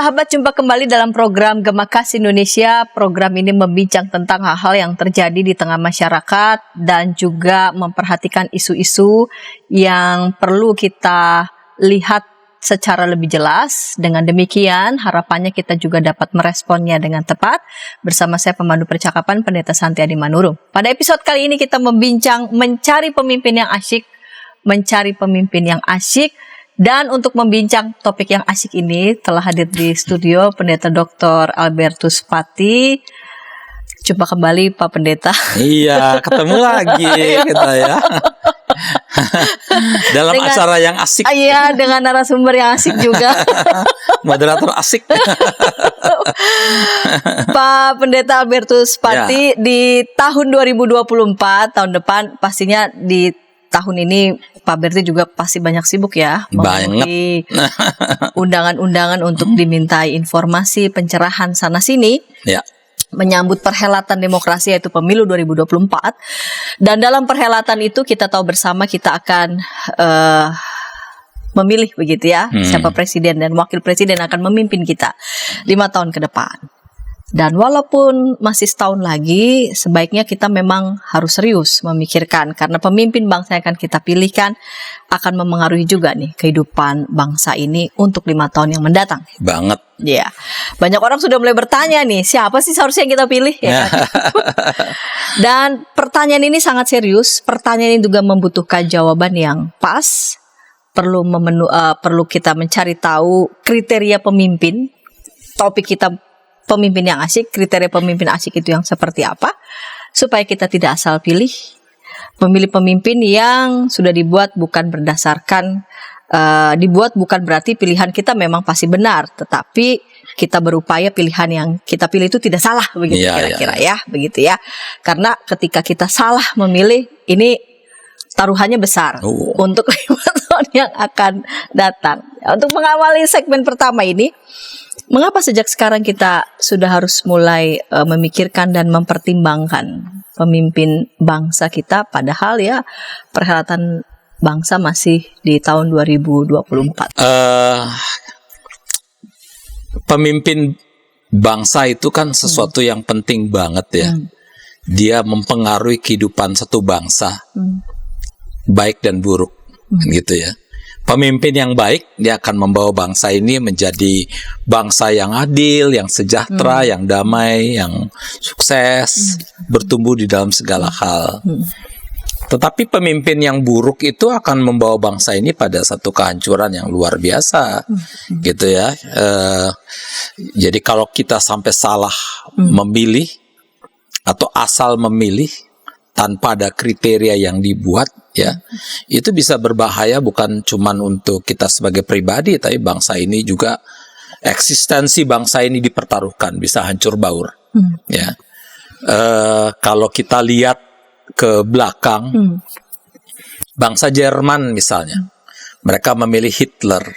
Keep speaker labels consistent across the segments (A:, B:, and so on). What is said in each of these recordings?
A: sahabat, jumpa kembali dalam program Gema Kasih Indonesia. Program ini membincang tentang hal-hal yang terjadi di tengah masyarakat dan juga memperhatikan isu-isu yang perlu kita lihat secara lebih jelas. Dengan demikian, harapannya kita juga dapat meresponnya dengan tepat. Bersama saya pemandu percakapan Pendeta Santi Adi Manurung. Pada episode kali ini kita membincang mencari pemimpin yang asyik, Dan untuk membincang topik yang asyik ini telah hadir di studio Pendeta Dr. Albertus Pati. Jumpa kembali Pak Pendeta.
B: Iya, ketemu lagi kita ya. Dalam acara yang asik.
A: Iya, dengan narasumber yang asik juga.
B: Moderator asik.
A: Pak Pendeta Albertus Pati, di tahun 2024, tahun depan pastinya di tahun ini Pak Berti juga pasti banyak sibuk ya,
B: memenuhi
A: undangan-undangan untuk dimintai informasi, pencerahan sana-sini, menyambut perhelatan demokrasi yaitu pemilu 2024. Dan dalam perhelatan itu kita tahu bersama kita akan memilih begitu ya, siapa presiden dan wakil presiden akan memimpin kita 5 tahun ke depan. Dan walaupun masih setahun lagi, sebaiknya kita memang harus serius memikirkan, karena pemimpin bangsa yang akan kita pilihkan akan memengaruhi juga nih kehidupan bangsa ini untuk 5 tahun yang mendatang.
B: Banget.
A: Ya, banyak orang sudah mulai bertanya nih, siapa sih seharusnya yang kita pilih? Ya, kan? Dan pertanyaan ini sangat serius. Pertanyaan ini juga membutuhkan jawaban yang pas. Perlu kita mencari tahu kriteria pemimpin. Topik kita pemimpin yang asyik, kriteria pemimpin asyik itu yang seperti apa, supaya kita tidak asal pilih, memilih pemimpin yang sudah dibuat bukan berarti pilihan kita memang pasti benar, tetapi kita berupaya pilihan yang kita pilih itu tidak salah, begitu kira-kira ya, begitu ya. Karena ketika kita salah memilih, ini taruhannya besar untuk 5 tahun yang akan datang. Untuk mengawali segmen pertama ini, mengapa sejak sekarang kita sudah harus mulai memikirkan dan mempertimbangkan pemimpin bangsa kita, padahal ya perhelatan bangsa masih di tahun 2024.
B: Pemimpin bangsa itu kan sesuatu yang penting banget ya. Dia mempengaruhi kehidupan satu bangsa, baik dan buruk, gitu ya. Pemimpin yang baik, dia akan membawa bangsa ini menjadi bangsa yang adil, yang sejahtera, yang damai, yang sukses, bertumbuh di dalam segala hal. Tetapi pemimpin yang buruk itu akan membawa bangsa ini pada satu kehancuran yang luar biasa, gitu ya. Jadi kalau kita sampai salah memilih atau asal memilih tanpa ada kriteria yang dibuat, ya, itu bisa berbahaya bukan cuman untuk kita sebagai pribadi, tapi bangsa ini juga, eksistensi bangsa ini dipertaruhkan, bisa hancur baur. Ya, kalau kita lihat ke belakang, bangsa Jerman misalnya, mereka memilih Hitler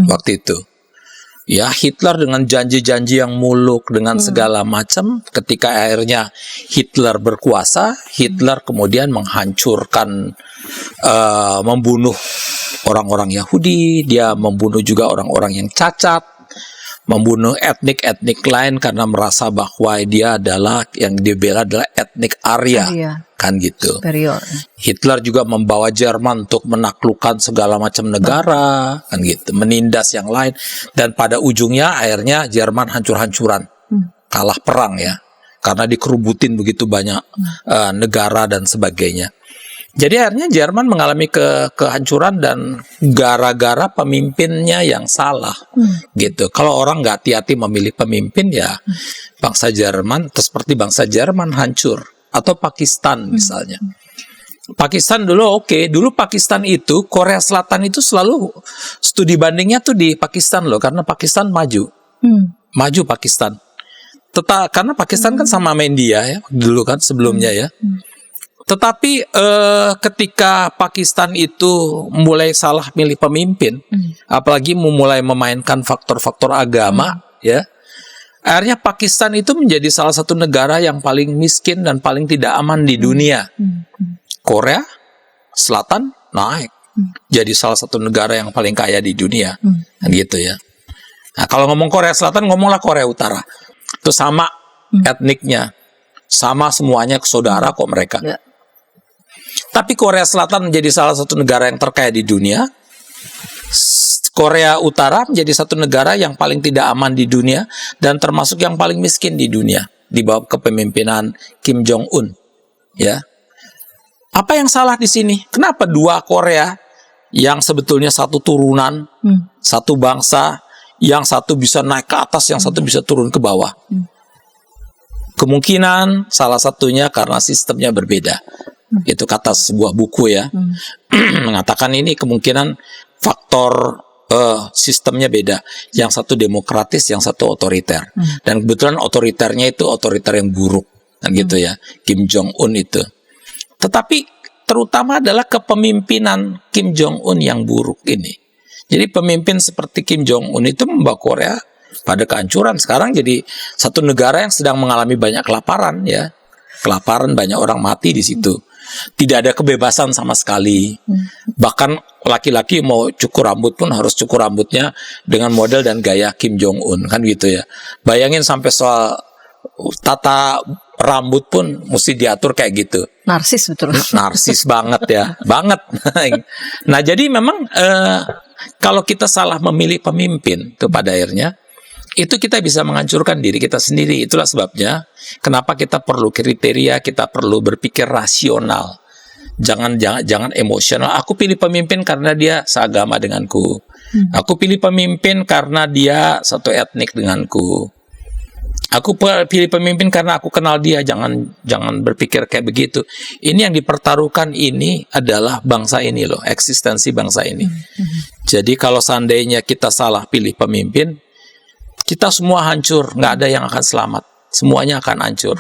B: waktu itu. Ya, Hitler dengan janji-janji yang muluk, dengan segala macam. Ketika akhirnya Hitler berkuasa, Hitler kemudian menghancurkan, membunuh orang-orang Yahudi, dia membunuh juga orang-orang yang cacat, membunuh etnik-etnik lain karena merasa bahwa dia adalah, yang dibela adalah etnik Arya. Kan gitu.
A: Superior.
B: Hitler juga membawa Jerman untuk menaklukkan segala macam negara, kan gitu, menindas yang lain, dan pada ujungnya akhirnya Jerman hancur-hancuran, kalah perang ya, karena dikerubutin begitu banyak negara dan sebagainya. Jadi akhirnya Jerman mengalami kehancuran dan gara-gara pemimpinnya yang salah, gitu. Kalau orang nggak hati-hati memilih pemimpin, ya bangsa Jerman, seperti bangsa Jerman hancur. Atau Pakistan misalnya. Pakistan dulu dulu Pakistan itu, Korea Selatan itu selalu studi bandingnya tuh di Pakistan loh, karena Pakistan maju. Maju Pakistan. Karena Pakistan kan sama India ya, dulu kan sebelumnya ya. Tetapi ketika Pakistan itu mulai salah milih pemimpin, apalagi mulai memainkan faktor-faktor agama, ya, akhirnya Pakistan itu menjadi salah satu negara yang paling miskin dan paling tidak aman di dunia. Korea Selatan naik, jadi salah satu negara yang paling kaya di dunia, gitu ya. Nah, kalau ngomong Korea Selatan, ngomonglah Korea Utara. Itu sama etniknya, sama semuanya saudara kok mereka.
A: Ya.
B: Tapi Korea Selatan menjadi salah satu negara yang terkaya di dunia. Korea Utara menjadi satu negara yang paling tidak aman di dunia dan termasuk yang paling miskin di dunia di bawah kepemimpinan Kim Jong Un. Ya, apa yang salah di sini? Kenapa dua Korea yang sebetulnya satu turunan, satu bangsa, yang satu bisa naik ke atas, yang satu bisa turun ke bawah? Kemungkinan salah satunya karena sistemnya berbeda. Itu kata sebuah buku ya, mengatakan ini kemungkinan faktor sistemnya beda. Yang satu demokratis, yang satu otoriter. Dan kebetulan otoriternya itu otoriter yang buruk, kan gitu ya, Kim Jong Un itu. Tetapi terutama adalah kepemimpinan Kim Jong Un yang buruk ini. Jadi pemimpin seperti Kim Jong Un itu membawa Korea pada kehancuran. Sekarang jadi satu negara yang sedang mengalami banyak kelaparan ya. Kelaparan, banyak orang mati di situ. Tidak ada kebebasan sama sekali. Bahkan laki-laki mau cukur rambut pun harus cukur rambutnya dengan model dan gaya Kim Jong Un, kan gitu ya. Bayangin sampai soal tata rambut pun mesti diatur kayak gitu.
A: Narsis betul.
B: Narsis banget ya, banget. Nah jadi memang kalau kita salah memilih pemimpin tuh pada akhirnya itu kita bisa menghancurkan diri kita sendiri. Itulah sebabnya kenapa kita perlu kriteria, kita perlu berpikir rasional. Jangan emosional. Aku pilih pemimpin karena dia seagama denganku. Aku pilih pemimpin karena dia satu etnik denganku. Aku pilih pemimpin karena aku kenal dia. Jangan berpikir kayak begitu. Ini yang dipertaruhkan ini adalah bangsa ini loh, eksistensi bangsa ini. Jadi kalau seandainya kita salah pilih pemimpin, kita semua hancur, nggak ada yang akan selamat, semuanya akan hancur.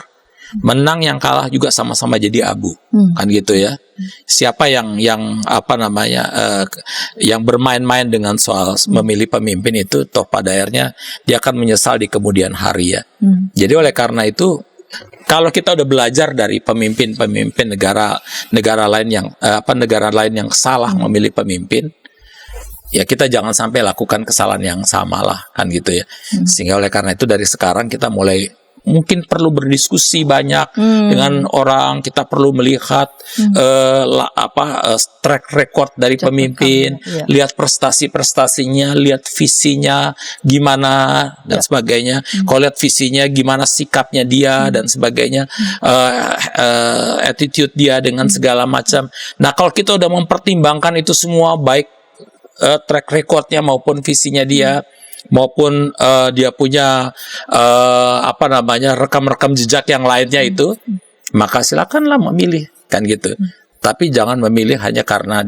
B: Menang yang kalah juga sama-sama jadi abu, kan gitu ya. Siapa yang yang bermain-main dengan soal memilih pemimpin itu, toh pada akhirnya dia akan menyesal di kemudian hari ya. Jadi oleh karena itu, kalau kita udah belajar dari pemimpin-pemimpin negara lain yang salah memilih pemimpin, ya kita jangan sampai lakukan kesalahan yang sama lah, kan gitu ya. Sehingga oleh karena itu dari sekarang kita mulai mungkin perlu berdiskusi banyak dengan orang. Kita perlu melihat track record dari pemimpin, lihat prestasi-prestasinya, lihat visinya gimana dan sebagainya. Kalau lihat visinya gimana sikapnya dia dan sebagainya, attitude dia dengan segala macam. Nah kalau kita udah mempertimbangkan itu semua, baik track recordnya maupun visinya dia, maupun dia punya rekam-rekam jejak yang lainnya itu, maka silakanlah memilih, kan gitu. Tapi jangan memilih hanya karena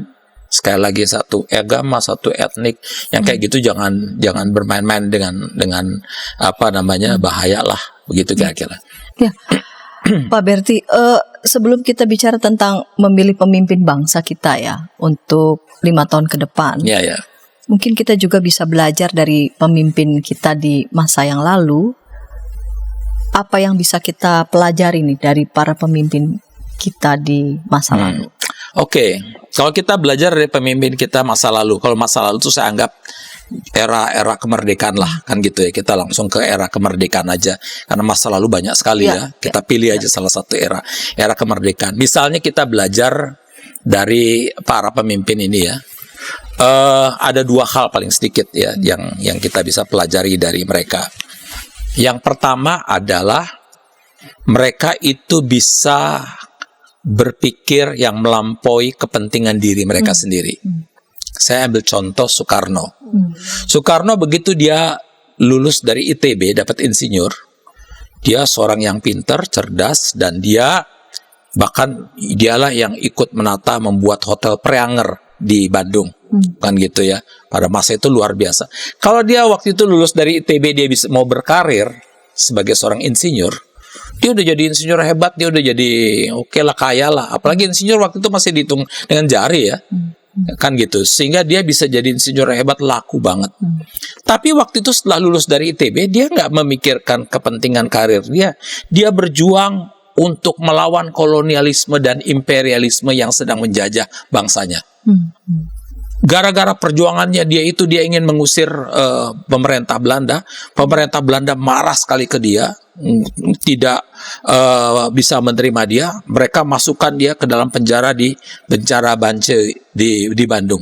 B: sekali lagi satu agama, satu etnik, yang kayak gitu jangan bermain-main dengan bahayalah, begitu kira-kira.
A: Ya. Pak Berti, sebelum kita bicara tentang memilih pemimpin bangsa kita ya untuk 5 tahun ke depan.
B: Ya.
A: Mungkin kita juga bisa belajar dari pemimpin kita di masa yang lalu. Apa yang bisa kita pelajari nih dari para pemimpin kita di masa lalu?
B: Oke. Kalau kita belajar dari pemimpin kita masa lalu, kalau masa lalu itu saya anggap era kemerdekaan lah, kan gitu ya. Kita langsung ke era kemerdekaan aja, karena masa lalu banyak sekali ya. Kita pilih aja salah satu era kemerdekaan. Misalnya kita belajar dari para pemimpin ini ya. Ada 2 hal paling sedikit ya yang kita bisa pelajari dari mereka. Yang pertama adalah mereka itu bisa berpikir yang melampaui kepentingan diri mereka sendiri. Saya ambil contoh Soekarno. Soekarno begitu dia lulus dari ITB, dapat insinyur, dia seorang yang pintar, cerdas, dan dialah yang ikut menata membuat hotel Preanger di Bandung, kan gitu ya. Pada masa itu luar biasa. Kalau dia waktu itu lulus dari ITB, dia mau berkarir sebagai seorang insinyur, dia udah jadi insinyur hebat, dia udah jadi oke lah, kaya lah. Apalagi insinyur waktu itu masih dihitung dengan jari ya, kan gitu. Sehingga dia bisa jadi insinyur hebat, laku banget. Tapi waktu itu setelah lulus dari ITB, dia nggak memikirkan kepentingan karir dia berjuang untuk melawan kolonialisme dan imperialisme yang sedang menjajah bangsanya. Gara-gara perjuangannya dia ingin mengusir pemerintah Belanda. Pemerintah Belanda marah sekali ke dia, tidak bisa menerima dia. Mereka masukkan dia ke dalam penjara di penjara Banche di Bandung.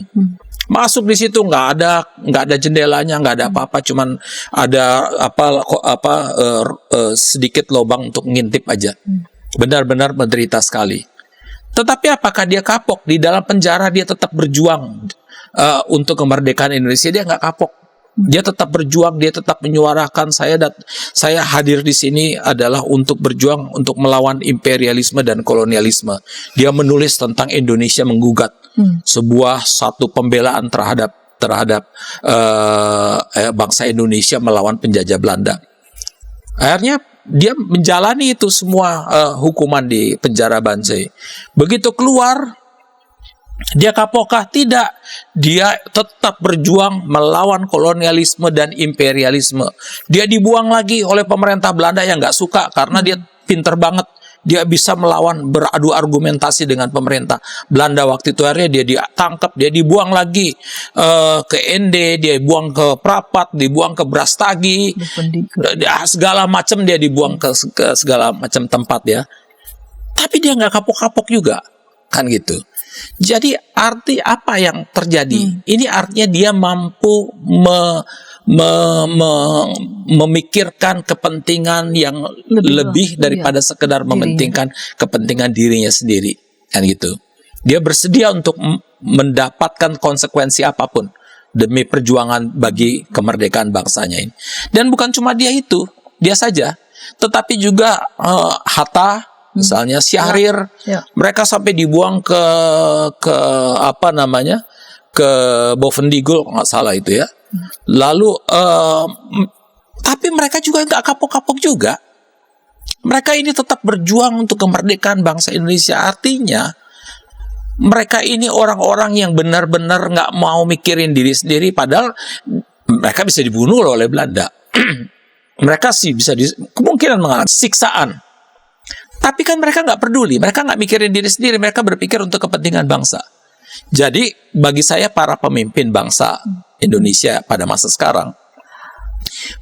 B: Masuk di situ nggak ada jendelanya, nggak ada apa-apa, cuman ada sedikit lubang untuk ngintip aja. Benar-benar menderita sekali. Tetapi apakah dia kapok? Di dalam penjara dia tetap berjuang untuk kemerdekaan Indonesia. Dia nggak kapok. Dia tetap berjuang, dia tetap menyuarakan, saya hadir di sini adalah untuk berjuang untuk melawan imperialisme dan kolonialisme. Dia menulis tentang Indonesia menggugat satu pembelaan terhadap bangsa Indonesia melawan penjajah Belanda. Akhirnya dia menjalani itu semua hukuman di penjara Banche. Begitu keluar, dia kapokah? Tidak. Dia tetap berjuang melawan kolonialisme dan imperialisme. Dia dibuang lagi oleh pemerintah Belanda yang nggak suka karena dia pinter banget. Dia bisa melawan, beradu argumentasi dengan pemerintah Belanda waktu itu. Akhirnya dia ditangkap, dia dibuang lagi ke ND, dia dibuang ke Prapat, dibuang ke Brastagi, segala macam dia dibuang ke segala macam tempat ya. Tapi dia nggak kapok-kapok juga, kan gitu. Jadi arti apa yang terjadi? Ini artinya dia mampu memikirkan kepentingan yang lebih daripada sekedar mementingkan kepentingan dirinya sendiri, kan gitu. Dia bersedia untuk mendapatkan konsekuensi apapun demi perjuangan bagi kemerdekaan bangsanya ini. Dan bukan cuma dia saja, tetapi juga Hatta, misalnya Syahrir, mereka sampai dibuang ke Bovendigul, nggak salah itu ya. Lalu tapi mereka juga nggak kapok-kapok juga. Mereka ini tetap berjuang untuk kemerdekaan bangsa Indonesia. Artinya mereka ini orang-orang yang benar-benar nggak mau mikirin diri sendiri, padahal mereka bisa dibunuh oleh Belanda. Mereka sih bisa kemungkinan mengalami siksaan. Tapi kan mereka nggak peduli, mereka nggak mikirin diri sendiri, mereka berpikir untuk kepentingan bangsa. Jadi bagi saya para pemimpin bangsa Indonesia pada masa sekarang,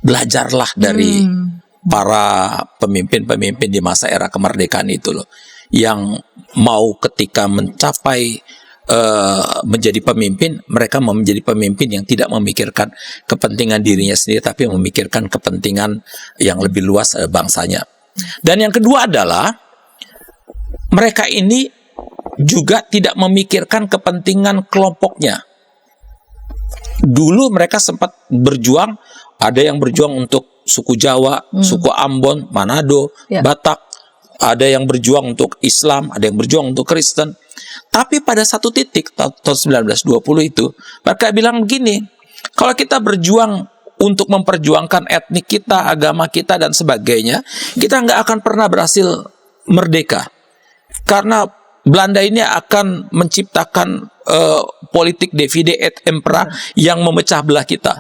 B: belajarlah dari para pemimpin-pemimpin di masa era kemerdekaan itu loh, yang mau ketika mencapai menjadi pemimpin, mereka mau menjadi pemimpin yang tidak memikirkan kepentingan dirinya sendiri, tapi memikirkan kepentingan yang lebih luas bangsanya. Dan yang kedua adalah mereka ini juga tidak memikirkan kepentingan kelompoknya. Dulu mereka sempat berjuang, ada yang berjuang untuk suku Jawa, suku Ambon, Manado, Batak, ada yang berjuang untuk Islam, ada yang berjuang untuk Kristen. Tapi pada satu titik tahun 1920 itu mereka bilang begini, kalau kita berjuang untuk memperjuangkan etnik kita, agama kita, dan sebagainya, kita nggak akan pernah berhasil merdeka. Karena Belanda ini akan menciptakan politik divide et impera yang memecah belah kita.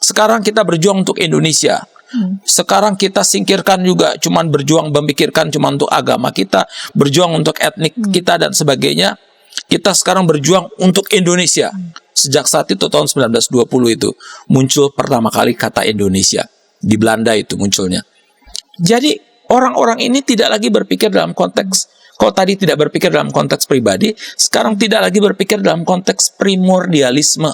B: Sekarang kita berjuang untuk Indonesia. Sekarang kita singkirkan juga, cuman berjuang memikirkan cuma untuk agama kita, berjuang untuk etnik kita, dan sebagainya. Kita sekarang berjuang untuk Indonesia. Sejak saat itu tahun 1920 itu muncul pertama kali kata Indonesia. Di Belanda itu munculnya. Jadi orang-orang ini tidak lagi berpikir dalam konteks, kalau tadi tidak berpikir dalam konteks pribadi, sekarang tidak lagi berpikir dalam konteks primordialisme,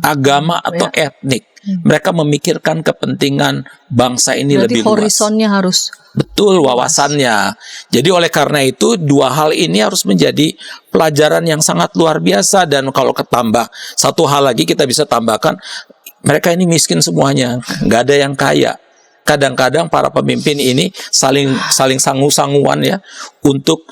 B: agama atau etnik. Mereka memikirkan kepentingan bangsa ini lebih luas.
A: Berarti horizonnya harus
B: betul, wawasannya. Jadi oleh karena itu dua hal ini harus menjadi pelajaran yang sangat luar biasa. Dan kalau ketambah satu hal lagi kita bisa tambahkan, mereka ini miskin semuanya, nggak ada yang kaya. Kadang-kadang para pemimpin ini saling sangu-sanguan ya untuk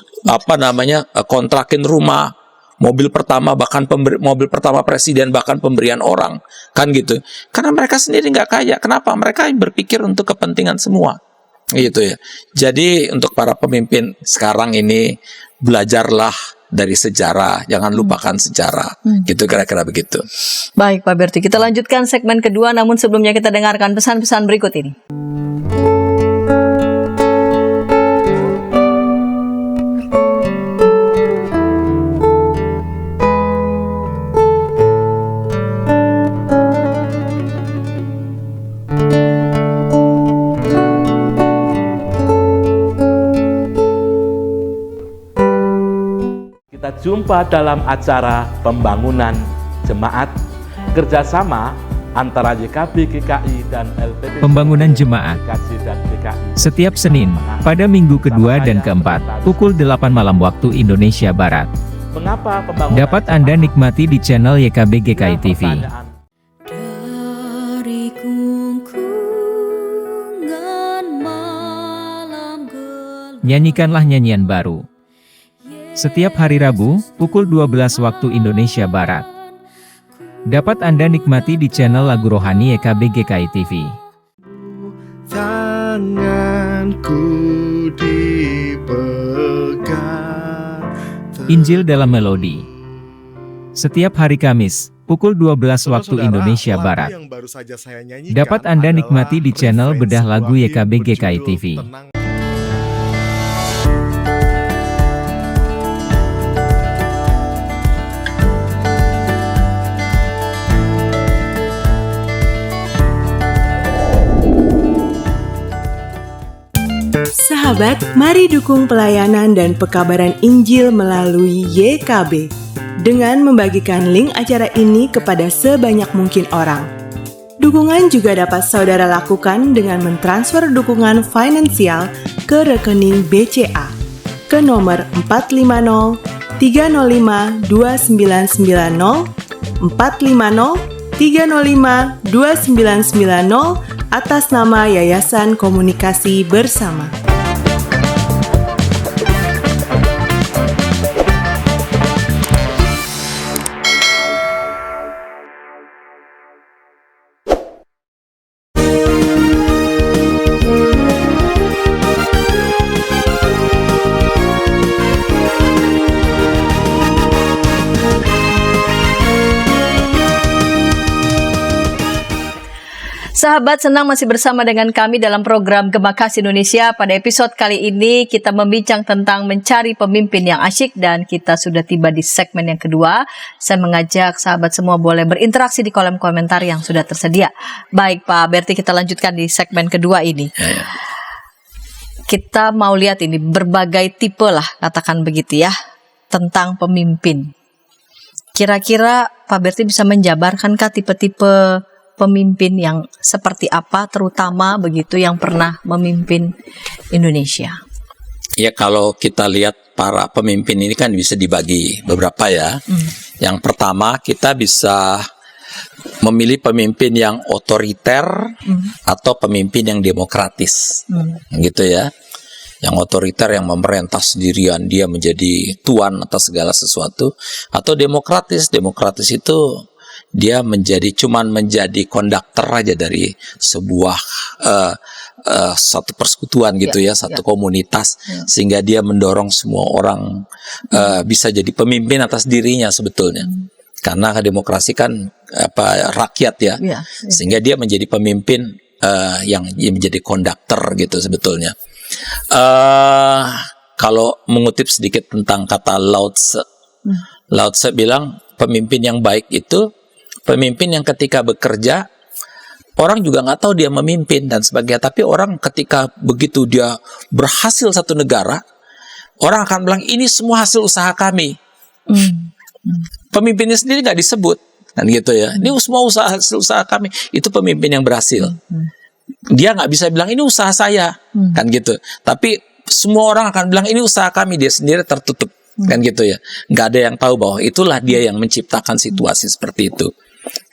B: kontrakin rumah, mobil pertama, bahkan mobil pertama presiden, bahkan pemberian orang, kan gitu. Karena mereka sendiri nggak kaya. Kenapa? Mereka berpikir untuk kepentingan semua, gitu ya. Jadi untuk para pemimpin sekarang ini, belajarlah dari sejarah, jangan lupakan sejarah, gitu kira-kira begitu.
A: Baik Pak Berti, kita lanjutkan segmen kedua, namun sebelumnya kita dengarkan pesan-pesan berikut ini.
C: jumpa dalam acara pembangunan jemaat kerjasama antara YKB GKI dan LPP
D: Pembangunan Jemaat
C: dan GKI.
D: setiap Senin pada minggu kedua dan keempat pukul 8 malam waktu Indonesia Barat.
C: Mengapa pembangunan
D: Dapat Anda nikmati di channel YKB GKI TV.
E: Dari kungkungan malam gelap.
D: Nyanyikanlah nyanyian baru. Setiap hari Rabu, pukul 12 waktu Indonesia Barat. Dapat Anda nikmati di channel lagu rohani YKB GKI TV.
F: Tanganku dipegang.
D: Injil dalam Melodi. Setiap hari Kamis, pukul 12 waktu Indonesia Barat. Dapat Anda nikmati di channel Bedah Lagu YKB GKI TV.
G: Sahabat, mari dukung pelayanan dan pekabaran Injil melalui YKB dengan membagikan link acara ini kepada sebanyak mungkin orang. Dukungan juga dapat saudara lakukan dengan mentransfer dukungan finansial ke rekening BCA ke nomor 450 305 2990 450 305 2990 atas nama Yayasan Komunikasi Bersama.
A: Sahabat, senang masih bersama dengan kami dalam program Gema Kasih Indonesia. Pada episode kali ini kita membincang tentang mencari pemimpin yang asyik dan kita sudah tiba di segmen yang kedua. Saya mengajak sahabat semua boleh berinteraksi di kolom komentar yang sudah tersedia. Baik Pak Berti, kita lanjutkan di segmen kedua ini. Kita mau lihat ini berbagai tipe lah, katakan begitu ya, tentang pemimpin. Kira-kira Pak Berti bisa menjabarkankah tipe-tipe pemimpin yang seperti apa, terutama begitu yang pernah memimpin Indonesia?
B: Ya, kalau kita lihat para pemimpin ini kan bisa dibagi beberapa ya. Yang pertama, kita bisa memilih pemimpin yang otoriter atau pemimpin yang demokratis, gitu ya. Yang otoriter, yang memerintah sendirian, dia menjadi tuan atas segala sesuatu. Atau demokratis, demokratis itu dia cuman menjadi konduktor aja dari sebuah satu persekutuan gitu ya, satu komunitas, sehingga dia mendorong semua orang bisa jadi pemimpin atas dirinya sebetulnya. Karena demokrasi kan rakyat ya, sehingga dia menjadi pemimpin yang menjadi konduktor gitu sebetulnya. Kalau mengutip sedikit tentang kata Lao Tse, Lao Tse bilang pemimpin yang baik itu pemimpin yang ketika bekerja, orang juga nggak tahu dia memimpin dan sebagainya. Tapi orang ketika begitu dia berhasil satu negara, orang akan bilang ini semua hasil usaha kami. Pemimpinnya sendiri nggak disebut, kan gitu ya. Ini semua hasil usaha kami. Itu pemimpin yang berhasil. Dia nggak bisa bilang ini usaha saya, kan gitu. Tapi semua orang akan bilang ini usaha kami. Dia sendiri tertutup, kan gitu ya. Nggak ada yang tahu bahwa itulah dia yang menciptakan situasi seperti itu.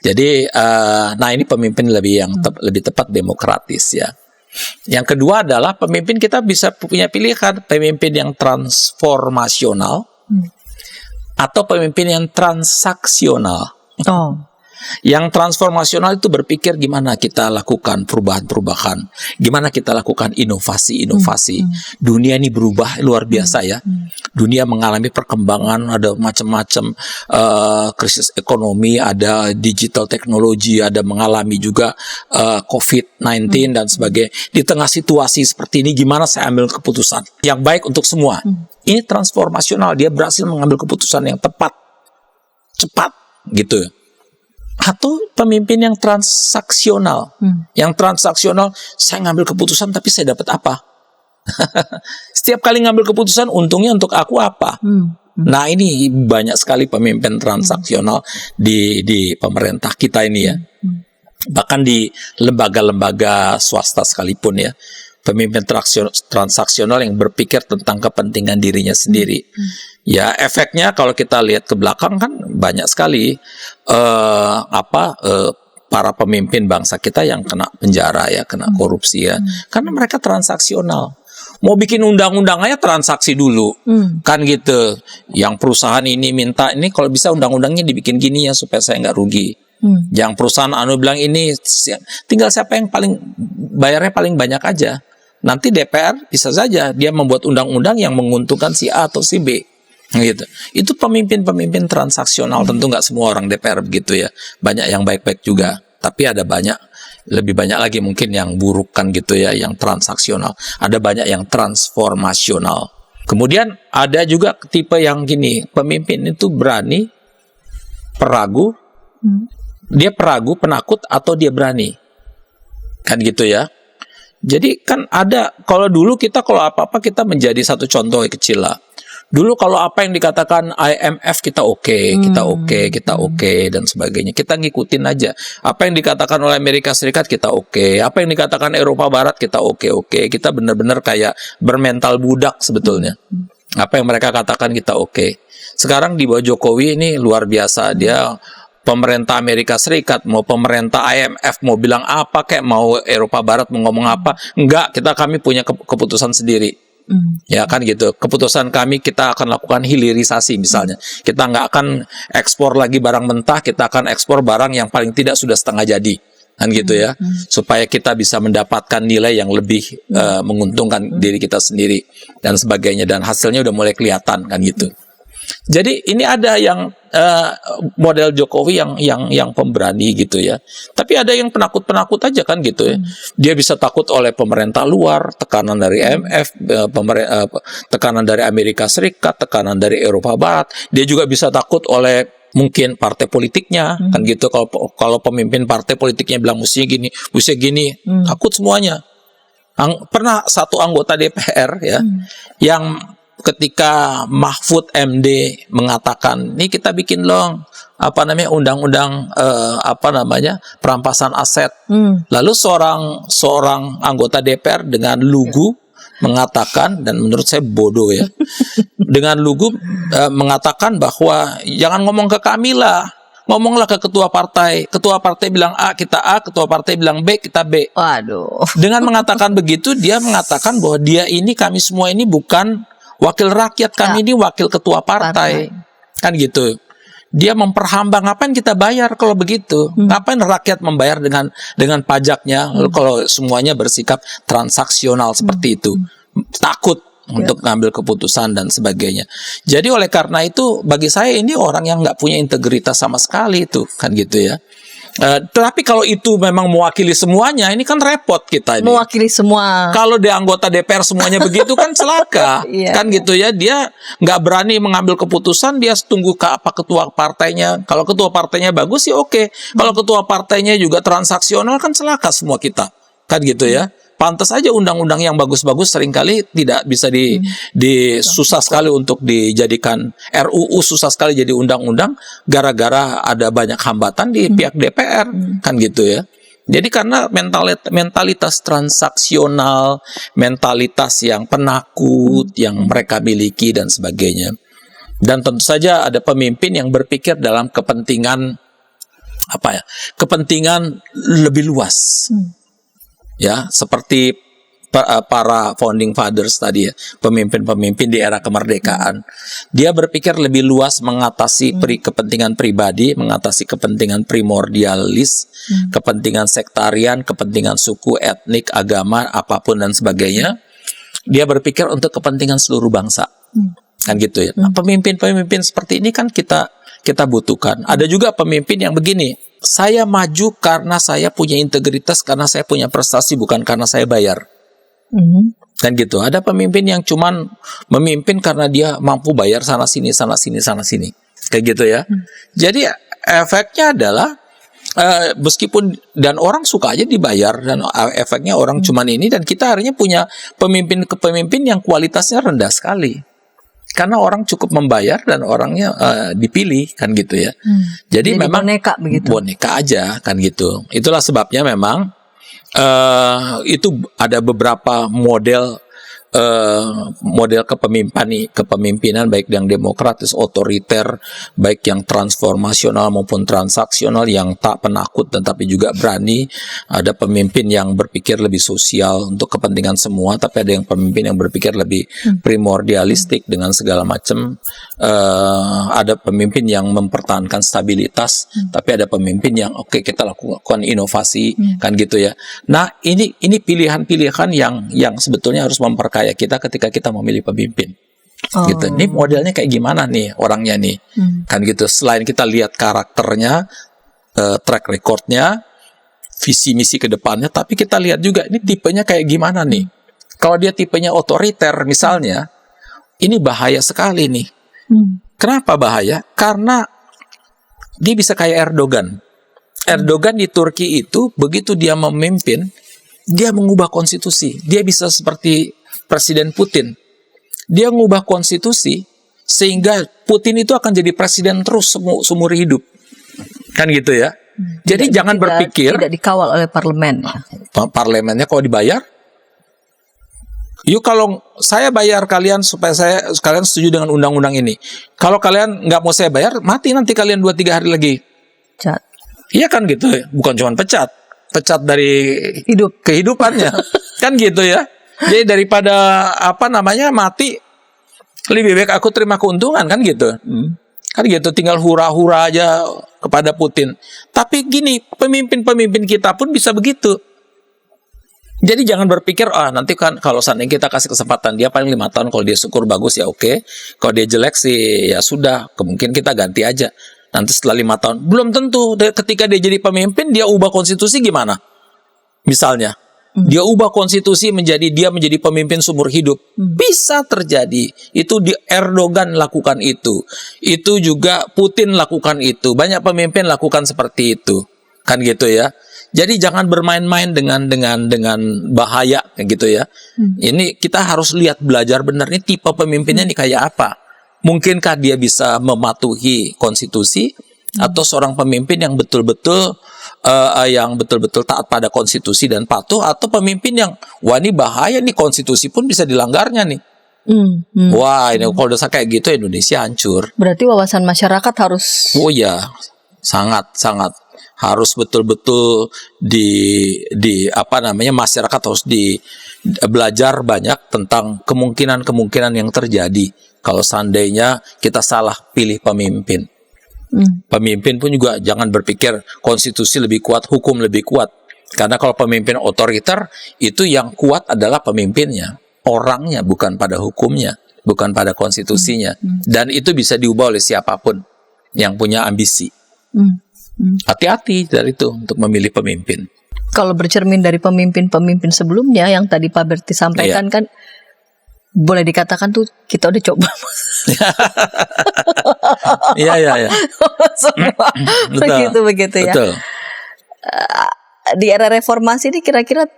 B: Jadi, nah ini pemimpin lebih tepat demokratis ya. Yang kedua adalah pemimpin, kita bisa punya pilihan pemimpin yang transformasional atau pemimpin yang transaksional. Yang transformasional itu berpikir gimana kita lakukan perubahan-perubahan, gimana kita lakukan inovasi-inovasi. Dunia ini berubah luar biasa ya. Dunia mengalami perkembangan, ada macam-macam krisis ekonomi, ada digital teknologi, ada mengalami juga COVID-19 dan sebagainya. Di tengah situasi seperti ini, gimana saya ambil keputusan yang baik untuk semua? Ini transformasional, dia berhasil mengambil keputusan yang tepat, cepat, gitu. Atau pemimpin yang transaksional. Yang transaksional, saya ngambil keputusan tapi saya dapat apa? Setiap kali ngambil keputusan, untungnya untuk aku apa? Nah, ini banyak sekali pemimpin transaksional di pemerintah kita ini ya. Bahkan di lembaga-lembaga swasta sekalipun ya. Pemimpin transaksional yang berpikir tentang kepentingan dirinya sendiri. Ya, efeknya kalau kita lihat ke belakang kan banyak sekali para pemimpin bangsa kita yang kena penjara ya, kena korupsi ya. Karena mereka transaksional. Mau bikin undang-undang aja transaksi dulu. Kan gitu. Yang perusahaan ini minta ini, kalau bisa undang-undangnya dibikin gini ya supaya saya nggak rugi. Yang perusahaan bilang ini, tinggal siapa yang paling bayarnya paling banyak aja. Nanti DPR bisa saja dia membuat undang-undang yang menguntungkan si A atau si B. Gitu. Itu pemimpin-pemimpin transaksional. Tentu nggak semua orang DPR begitu ya. Banyak yang baik-baik juga. Tapi ada lebih banyak lagi mungkin yang buruk kan gitu ya, yang transaksional. Ada banyak yang transformasional. Kemudian ada juga tipe yang gini, pemimpin itu berani, peragu, dia peragu, penakut, atau dia berani. Kan gitu ya. Jadi kan ada, kalau dulu kita kalau apa-apa kita menjadi satu contoh yang kecil lah. Dulu kalau apa yang dikatakan IMF kita oke dan sebagainya. Kita ngikutin aja. Apa yang dikatakan oleh Amerika Serikat kita oke. Apa yang dikatakan Eropa Barat kita oke. Kita benar-benar kayak bermental budak sebetulnya. Apa yang mereka katakan kita oke. Sekarang di bawah Jokowi ini luar biasa. Dia pemerintah Amerika Serikat, mau pemerintah IMF, mau bilang apa kayak, mau Eropa Barat mau ngomong apa, enggak, kami punya keputusan sendiri. Ya kan gitu. Keputusan kami, kita akan lakukan hilirisasi misalnya. Kita nggak akan ekspor lagi barang mentah, kita akan ekspor barang yang paling tidak sudah setengah jadi. Kan gitu ya. Supaya kita bisa mendapatkan nilai yang lebih menguntungkan diri kita sendiri dan sebagainya, dan hasilnya udah mulai kelihatan kan gitu. Jadi ini ada yang model Jokowi yang pemberani gitu ya. Tapi ada yang penakut-penakut aja kan gitu ya. Dia bisa takut oleh pemerintah luar, tekanan dari IMF, tekanan dari Amerika Serikat, tekanan dari Eropa Barat. Dia juga bisa takut oleh mungkin partai politiknya kan gitu. Kalau pemimpin partai politiknya bilang mestinya gini, takut semuanya. Pernah satu anggota DPR ya yang ketika Mahfud MD mengatakan, ini kita bikin dong undang-undang perampasan aset. Lalu seorang anggota DPR dengan lugu mengatakan, dan menurut saya bodoh ya, dengan lugu mengatakan bahwa jangan ngomong ke kami lah, ngomonglah ke ketua partai. Ketua partai bilang A, kita A. Ketua partai bilang B, kita B.
A: Waduh.
B: Dengan mengatakan begitu, dia mengatakan bahwa kami semua ini bukan wakil rakyat, kami ini wakil ketua partai. Kan gitu. Dia memperhambang, ngapain kita bayar kalau begitu? Ngapain rakyat membayar dengan pajaknya kalau semuanya bersikap transaksional seperti itu? Takut untuk ngambil keputusan dan sebagainya. Jadi oleh karena itu, bagi saya ini orang yang nggak punya integritas sama sekali itu, kan gitu ya. Tapi kalau itu memang mewakili semuanya, ini kan repot kita ini.
A: Mewakili semua.
B: Kalau di anggota DPR semuanya begitu kan celaka. Kan gitu ya. Dia nggak berani mengambil keputusan, dia tunggu ke apa ketua partainya. Kalau ketua partainya bagus sih oke. Kalau ketua partainya juga transaksional kan celaka semua kita. Kan gitu ya. Pantas aja undang-undang yang bagus-bagus seringkali tidak bisa susah sekali untuk dijadikan RUU, susah sekali jadi undang-undang gara-gara ada banyak hambatan di pihak DPR, kan gitu ya. Jadi karena mentalitas transaksional, mentalitas yang penakut yang mereka miliki dan sebagainya. Dan tentu saja ada pemimpin yang berpikir dalam kepentingan kepentingan lebih luas. Ya, seperti para founding fathers tadi ya, pemimpin-pemimpin di era kemerdekaan. Dia berpikir lebih luas, mengatasi kepentingan pribadi, mengatasi kepentingan primordialis, kepentingan sektarian, kepentingan suku, etnik, agama, apapun dan sebagainya. Dia berpikir untuk kepentingan seluruh bangsa. Kan gitu ya. Nah, pemimpin-pemimpin seperti ini kan kita butuhkan. Ada juga pemimpin yang begini, saya maju karena saya punya integritas, karena saya punya prestasi, bukan karena saya bayar. Kan gitu. Ada pemimpin yang cuman memimpin karena dia mampu bayar sana sini. Kayak gitu ya. Jadi efeknya adalah Meskipun dan orang suka aja dibayar dan efeknya orang cuman ini, dan kita akhirnya punya pemimpin yang kualitasnya rendah sekali karena orang cukup membayar dan orangnya dipilih kan gitu ya. Jadi memang
A: boneka begitu.
B: Boneka aja kan gitu. Itulah sebabnya memang itu ada beberapa model kepemimpinan baik yang demokratis, otoriter, baik yang transformasional maupun transaksional, yang tak penakut tetapi juga berani. Ada pemimpin yang berpikir lebih sosial untuk kepentingan semua, tapi ada yang pemimpin yang berpikir lebih primordialistik dengan segala macam. Ada pemimpin yang mempertahankan stabilitas, tapi ada pemimpin yang kita lakukan inovasi kan gitu ya. Nah, ini pilihan-pilihan yang sebetulnya harus memperkaya kita ketika kita memilih pemimpin. Gitu. Ini modelnya kayak gimana nih orangnya nih, kan gitu. Selain kita lihat karakternya, track recordnya, visi misi ke depannya, tapi kita lihat juga ini tipenya kayak gimana nih. Kalau dia tipenya otoriter misalnya, ini bahaya sekali nih. Kenapa bahaya? Karena dia bisa kayak Erdogan. Erdogan di Turki itu begitu dia memimpin, dia mengubah konstitusi. Dia bisa seperti Presiden Putin. Dia mengubah konstitusi sehingga Putin itu akan jadi presiden terus seumur hidup. Kan gitu ya. Jadi jangan berpikir
A: tidak dikawal oleh parlemen.
B: Parlemennya kalau dibayar, yuk kalau saya bayar kalian supaya kalian setuju dengan undang-undang ini. Kalau kalian nggak mau saya bayar, mati nanti kalian 2-3 hari lagi.
A: Pecat.
B: Iya kan gitu. Bukan cuma pecat dari kehidupannya. Kan gitu ya. Jadi daripada mati, lebih baik aku terima keuntungan kan gitu. Kan gitu, tinggal hura-hura aja kepada Putin. Tapi gini, pemimpin-pemimpin kita pun bisa begitu. Jadi jangan berpikir nanti kan kalau seandainya kita kasih kesempatan dia paling 5 tahun, kalau dia syukur bagus ya oke. Kalau dia jelek sih ya sudah, kemungkinan kita ganti aja. Nanti setelah 5 tahun belum tentu ketika dia jadi pemimpin dia ubah konstitusi gimana? Misalnya dia ubah konstitusi dia menjadi pemimpin seumur hidup. Bisa terjadi. Itu Erdogan lakukan itu. Itu juga Putin lakukan itu. Banyak pemimpin lakukan seperti itu. Kan gitu ya. Jadi jangan bermain-main dengan bahaya kayak gitu ya. Ini kita harus lihat, belajar benar ini tipe pemimpinnya ini kayak apa. Mungkinkah dia bisa mematuhi konstitusi, atau seorang pemimpin yang betul-betul taat pada konstitusi dan patuh, atau pemimpin yang wah ini bahaya nih, konstitusi pun bisa dilanggarnya nih. Wah ini kalau dosa kayak gitu Indonesia hancur.
A: Berarti wawasan masyarakat harus
B: sangat harus betul-betul masyarakat harus belajar banyak tentang kemungkinan yang terjadi kalau seandainya kita salah pilih pemimpin. Pemimpin pun juga jangan berpikir konstitusi lebih kuat, hukum lebih kuat. Karena kalau pemimpin otoriter, itu yang kuat adalah pemimpinnya, orangnya, bukan pada hukumnya, bukan pada konstitusinya. Dan itu bisa diubah oleh siapapun yang punya ambisi. Hati-hati dari itu untuk memilih pemimpin.
A: Kalau bercermin dari pemimpin-pemimpin sebelumnya yang tadi Pak Berti sampaikan kan, boleh dikatakan tuh kita udah coba
B: Iya.
A: semua begitu ya.
B: Betul.
A: Di era reformasi ini kira-kira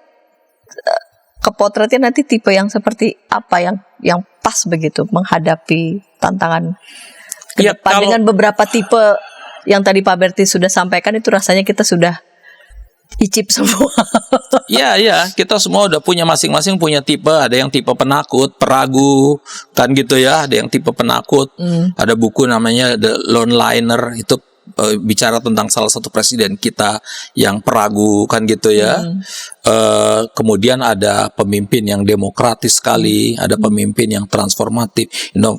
A: kepotretnya nanti tipe yang seperti apa yang pas begitu menghadapi tantangan ke depan dengan beberapa tipe yang tadi Pak Berti sudah sampaikan, itu rasanya kita sudah icip semua.
B: Iya, kita semua udah punya masing-masing punya tipe. Ada yang tipe penakut, peragu, kan gitu ya. Ada yang tipe penakut. Ada buku namanya The Loneliner, itu bicara tentang salah satu presiden kita yang peragu, kan gitu ya. Kemudian ada pemimpin yang demokratis sekali, ada pemimpin yang transformatif,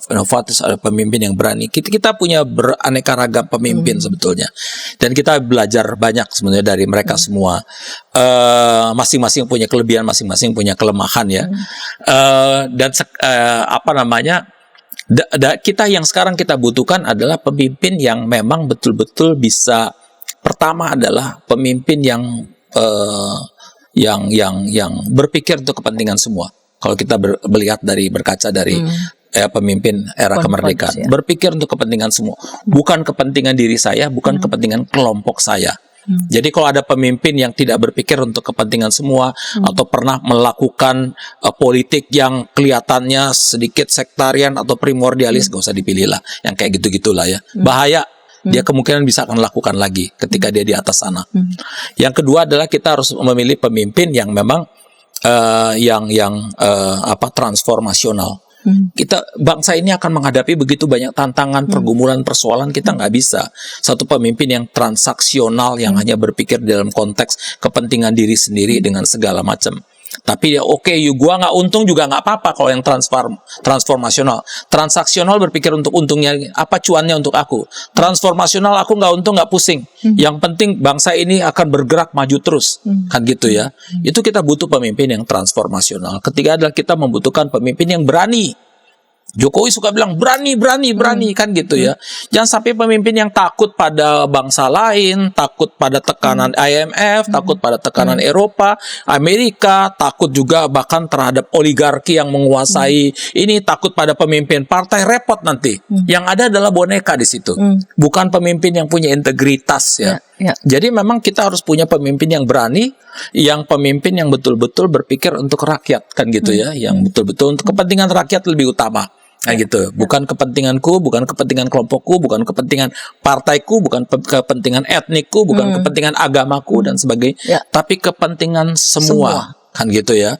B: inovatif, ada pemimpin yang berani. Kita punya beraneka ragam pemimpin sebetulnya, dan kita belajar banyak sebenarnya dari mereka semua. Masing-masing punya kelebihan, masing-masing punya kelemahan ya. Dan kita yang sekarang kita butuhkan adalah pemimpin yang memang betul-betul bisa. Pertama adalah pemimpin yang berpikir untuk kepentingan semua. Kalau kita berkaca dari pemimpin era kemerdekaan, berpikir untuk kepentingan semua, bukan kepentingan diri saya, bukan kepentingan kelompok saya. Jadi kalau ada pemimpin yang tidak berpikir untuk kepentingan semua atau pernah melakukan politik yang kelihatannya sedikit sektarian atau primordialis, gak usah dipilih lah. Yang kayak gitu-gitulah ya. Bahaya. Dia kemungkinan bisa akan lakukan lagi ketika dia di atas sana. Yang kedua adalah kita harus memilih pemimpin yang memang transformasional. Bangsa ini akan menghadapi begitu banyak tantangan, pergumulan, persoalan. Kita nggak bisa satu pemimpin yang transaksional, yang hanya berpikir dalam konteks kepentingan diri sendiri dengan segala macam. Tapi ya gua nggak untung juga nggak apa-apa kalau yang transformasional. Transaksional berpikir untuk untungnya, apa cuannya untuk aku. Transformasional aku nggak untung nggak pusing. Yang penting bangsa ini akan bergerak maju terus, kan gitu ya. Itu kita butuh pemimpin yang transformasional. Ketiga adalah kita membutuhkan pemimpin yang berani. Jokowi suka bilang berani kan gitu ya. Jangan sampai pemimpin yang takut pada bangsa lain, takut pada tekanan IMF, takut pada tekanan Eropa, Amerika, takut juga bahkan terhadap oligarki yang menguasai ini, takut pada pemimpin partai, repot nanti. Yang ada adalah boneka di situ. Bukan pemimpin yang punya integritas ya. Jadi memang kita harus punya pemimpin yang berani, yang pemimpin yang betul-betul berpikir untuk rakyat kan gitu ya, yang betul-betul untuk kepentingan rakyat lebih utama. Nah gitu, bukan kepentinganku, bukan kepentingan kelompokku, bukan kepentingan partaiku, bukan kepentingan etnikku, bukan kepentingan agamaku dan sebagainya, tapi kepentingan semua. Kan gitu ya.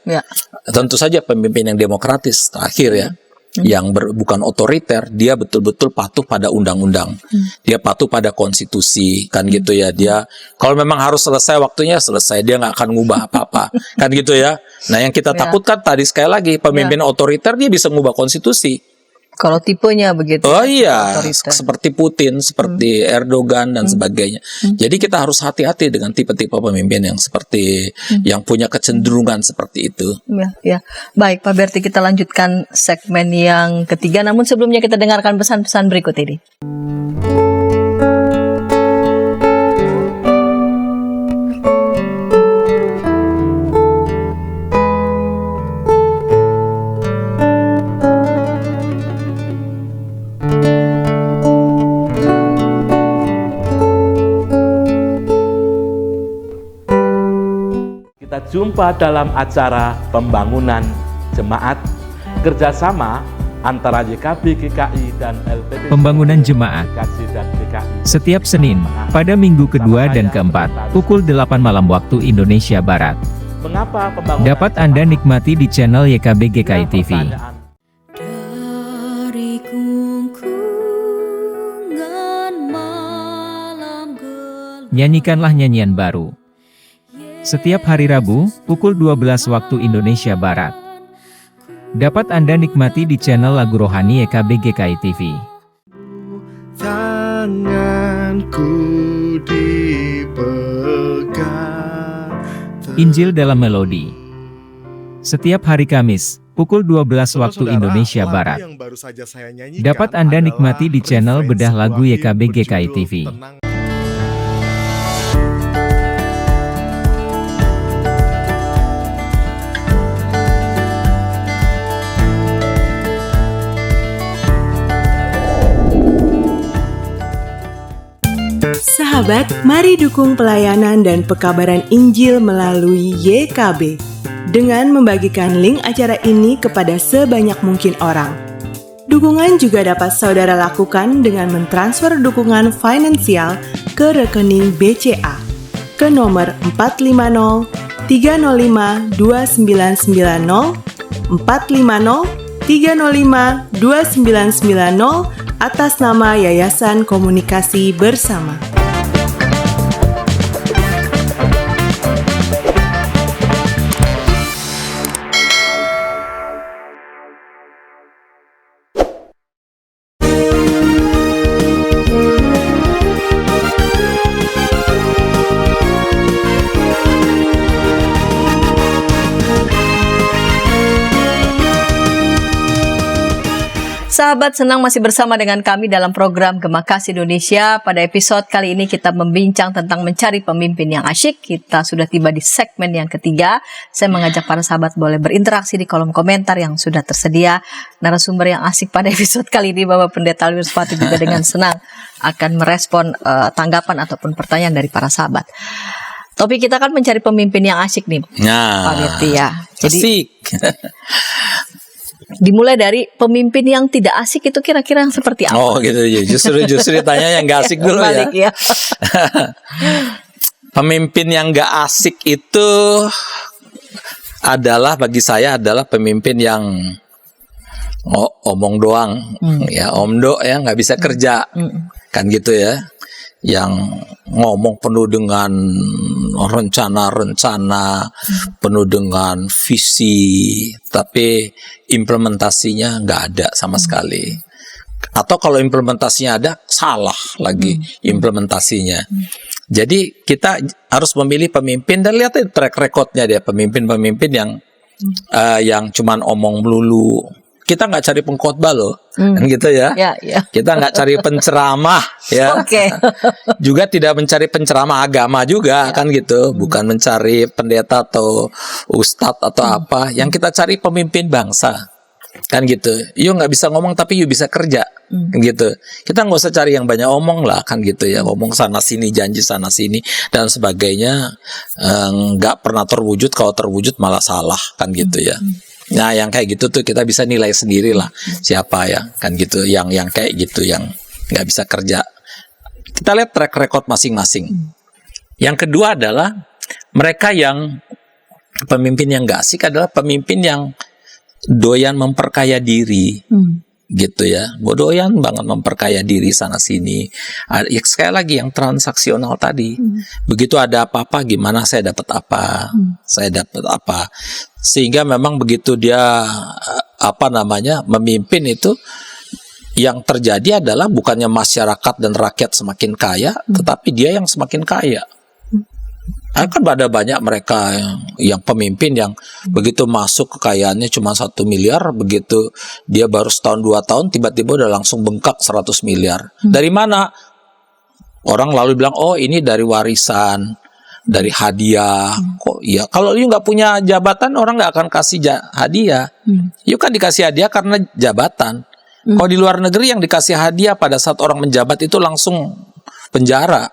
B: Tentu saja pemimpin yang demokratis terakhir ya. Yang bukan otoriter, dia betul-betul patuh pada undang-undang. Dia patuh pada konstitusi, kan gitu ya. Dia kalau memang harus selesai waktunya selesai, dia nggak akan ngubah apa-apa, kan gitu ya. Nah yang kita takutkan tadi sekali lagi, pemimpin otoriter dia bisa ngubah konstitusi.
A: Kalau tipenya begitu.
B: Oh iya, seperti Putin, seperti Erdogan dan sebagainya. Jadi kita harus hati-hati dengan tipe-tipe pemimpin yang seperti yang punya kecenderungan seperti itu.
A: Ya. Baik, Pak Berti, kita lanjutkan segmen yang ketiga. Namun sebelumnya kita dengarkan pesan-pesan berikut ini.
C: Kita jumpa dalam acara pembangunan jemaat kerjasama antara YKB GKI dan LPP.
D: Pembangunan jemaat
C: dan GKI.
D: setiap Senin pada minggu kedua dan keempat pukul 8 malam waktu Indonesia Barat.
C: Mengapa pembangunan
D: Dapat Anda nikmati di channel YKB GKI TV.
E: Dari kungkungan malam gelap.
D: Nyanyikanlah nyanyian baru. Setiap hari Rabu, pukul 12 waktu Indonesia Barat. Dapat Anda nikmati di channel lagu rohani YKB GKI TV.
F: Tanganku dipegang.
D: Injil dalam Melodi. Setiap hari Kamis, pukul 12 waktu Indonesia Barat. Dapat Anda nikmati di channel Bedah Lagu YKB GKI TV.
G: Sahabat, mari dukung pelayanan dan pekabaran Injil melalui YKB dengan membagikan link acara ini kepada sebanyak mungkin orang. Dukungan juga dapat saudara lakukan dengan mentransfer dukungan finansial ke rekening BCA ke nomor 450 305 2990 450 305 2990 atas nama Yayasan Komunikasi Bersama.
A: Sahabat, senang masih bersama dengan kami dalam program Gema Kasih Indonesia. Pada episode kali ini kita membincang tentang mencari pemimpin yang asyik. Kita sudah tiba di segmen yang ketiga. Saya mengajak para sahabat boleh berinteraksi di kolom komentar yang sudah tersedia. Narasumber yang asik pada episode kali ini, Bapak Pendeta Alwi Rosvati, juga dengan senang akan merespon tanggapan ataupun pertanyaan dari para sahabat. Topik kita kan mencari pemimpin yang asyik nih, Pak Berti ya. Jadi
B: asik.
A: dimulai dari pemimpin yang tidak asik itu kira-kira yang seperti apa?
B: Oh gitu ya. Justru ditanya yang gak asik dulu
A: Balik, ya.
B: Pemimpin yang gak asik itu adalah, bagi saya adalah pemimpin yang omong doang, ya omdo ya, nggak bisa kerja, kan gitu ya. Yang ngomong penuh dengan rencana-rencana, penuh dengan visi, tapi implementasinya nggak ada sama sekali. Atau kalau implementasinya ada, salah lagi implementasinya. Jadi kita harus memilih pemimpin, dan lihat track recordnya dia, pemimpin-pemimpin yang cuman omong melulu. Kita nggak cari pengkhotbah loh, kan gitu ya. Kita nggak cari penceramah, ya. Juga tidak mencari penceramah agama juga, kan gitu. Bukan mencari pendeta atau ustadz atau apa. Yang kita cari pemimpin bangsa, kan gitu. You nggak bisa ngomong tapi you bisa kerja, kan gitu. Kita nggak usah cari yang banyak omong lah, kan gitu ya. Ngomong sana sini, janji sana sini dan sebagainya, nggak pernah terwujud. Kalau terwujud malah salah, kan gitu ya. Nah, yang kayak gitu tuh kita bisa nilai sendiri lah siapa ya, kan gitu, yang kayak gitu, yang nggak bisa kerja. Kita lihat track record masing-masing. Yang kedua adalah mereka yang pemimpin yang nggak asik adalah pemimpin yang doyan memperkaya diri, gitu ya. Doyan banget memperkaya diri sana sini. Sekali lagi yang transaksional tadi. Begitu ada apa-apa, gimana saya dapat apa, saya dapat apa. Sehingga memang begitu dia memimpin itu, yang terjadi adalah bukannya masyarakat dan rakyat semakin kaya, tetapi dia yang semakin kaya. Kan ada banyak mereka yang pemimpin yang begitu masuk kekayaannya cuma 1 miliar, begitu dia baru setahun 2 tahun tiba-tiba udah langsung bengkak 100 miliar. Dari mana? Orang lalu bilang, oh ini dari warisan, dari hadiah. Kok iya? Kalau you nggak punya jabatan, orang nggak akan kasih hadiah. You kan dikasih hadiah karena jabatan. Kalau di luar negeri yang dikasih hadiah pada saat orang menjabat itu langsung penjara,